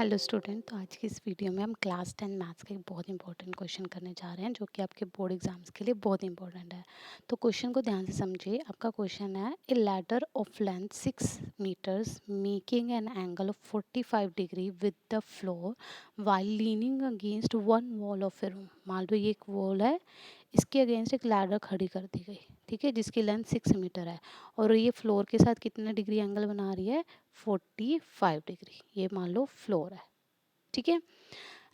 Hello student. तो आज की इस वीडियो में हम क्लास 10 मैथ्स का एक बहुत इंपॉर्टेंट क्वेश्चन करने जा रहे हैं जो कि आपके बोर्ड एग्जाम्स के लिए बहुत इंपॉर्टेंट है। तो क्वेश्चन को ध्यान से समझिए। आपका क्वेश्चन है, a ladder of length 6 meters making an angle of 45 degree with the floor while leaning against one wall of a room. मान लो ये एक वॉल है, इसके अगेंस्ट एक लैडर खड़ी कर दी गई, ठीक है, जिसकी लेंथ 6 मीटर है और ये फ्लोर के साथ कितना डिग्री एंगल बना रही है, 45 डिग्री। ये मान लो फ्लोर है, ठीक है।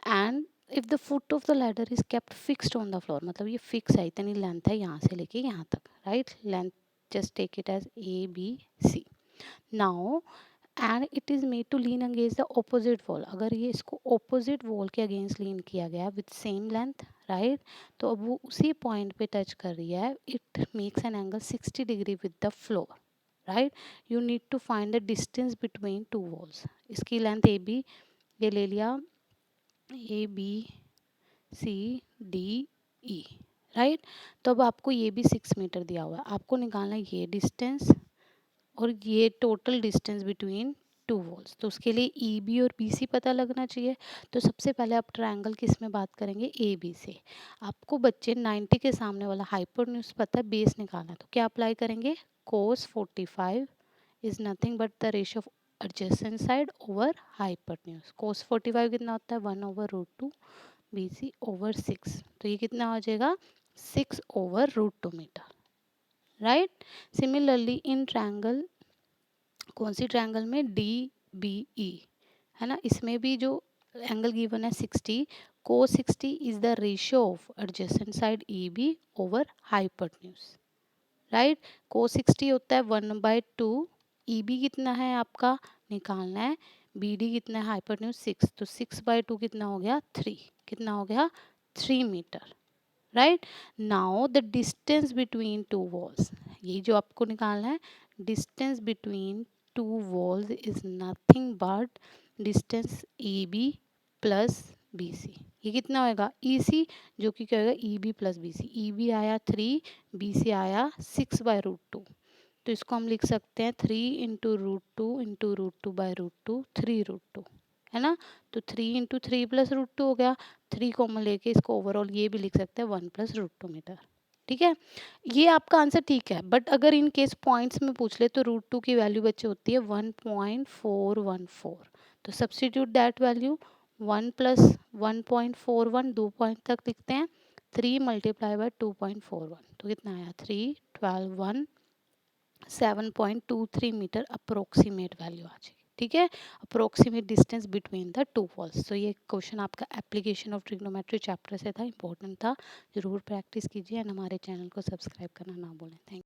And if the foot of the ladder is kept fixed on the floor, मतलब ये फिक्स है, इतनी लेंथ है यहाँ से लेके यहाँ तक, right. Length just take it as A B C now, and it is made to lean against the opposite wall. अगर ये इसको ऑपोजिट वॉल के अगेंस्ट लीन किया गया विद सेम लेंथ, राइट, तो अब वो उसी पॉइंट पे टच कर रही है। It makes an angle 60 degree with the floor, right. You need to find the distance between two walls. इसकी लेंथ ए बी ये ले लिया, A B C D E, right. तो अब आपको ये भी 6 मीटर दिया हुआ है, आपको निकालना है ये डिस्टेंस और ये total distance between two walls. तो उसके लिए ई बी और बी सी पता लगना चाहिए। तो सबसे पहले आप ट्रायंगल किस में बात करेंगे, ए बी से। आपको बच्चे 90 के सामने वाला हाइपोटेन्यूज पता है, बेस निकालना है, तो क्या अप्लाई करेंगे, cos 45 is nothing but the ratio of adjacent side over hypotenuse. Cos 45 कितना होता है, 1/√2 बी सी ओवर 6। तो ये कितना हो जाएगा, 6/√2 meter, right. Similarly in triangle, कौन सी ट्रायंगल में, डी बी ई, है ना, इसमें भी जो एंगल गिवन है 60, cos 60 is the ratio of adjacent side E B over hypotenuse, right. cos 60 होता है 1/2, ई बी कितना है आपका निकालना है, बी डी कितना है हाइपोटेन्यूज 6, तो 6/2 कितना हो गया, 3, कितना हो गया, 3 meter, right. Now the distance between two walls, ये जो आपको निकालना है, distance between two walls is nothing but distance A B plus B C. ये कितना होएगा, ई सी, जो कि क्या होगा, E B plus B C. E B आया 3, बी सी आया 6/√2, तो इसको हम लिख सकते हैं 3 × √2 × √2 3√2, है ना। तो 3 × 3 + √2 हो गया, 3 कॉमन लेके इसको ओवरऑल ये भी लिख सकते हैं 1 + √2 मीटर, ठीक है। ये आपका आंसर ठीक है, बट अगर इन केस पॉइंट्स में पूछ ले तो √2 की वैल्यू बच्चे होती है 1.414। तो सब्सटीट्यूट दैट वैल्यू, 1 + 1.41, 2 पॉइंट तक लिखते हैं, 3 × 2.41, तो कितना आया, 3 12 1 7.23 मीटर अप्रोक्सीमेट वैल्यू आ जाएगी, ठीक है। Approximate distance between the two walls. तो ये क्वेश्चन आपका एप्लीकेशन ऑफ ट्रिग्नोमेट्री चैप्टर से था, इंपॉर्टेंट था, जरूर प्रैक्टिस कीजिए एंड हमारे चैनल को सब्सक्राइब करना ना भूलें। थैंक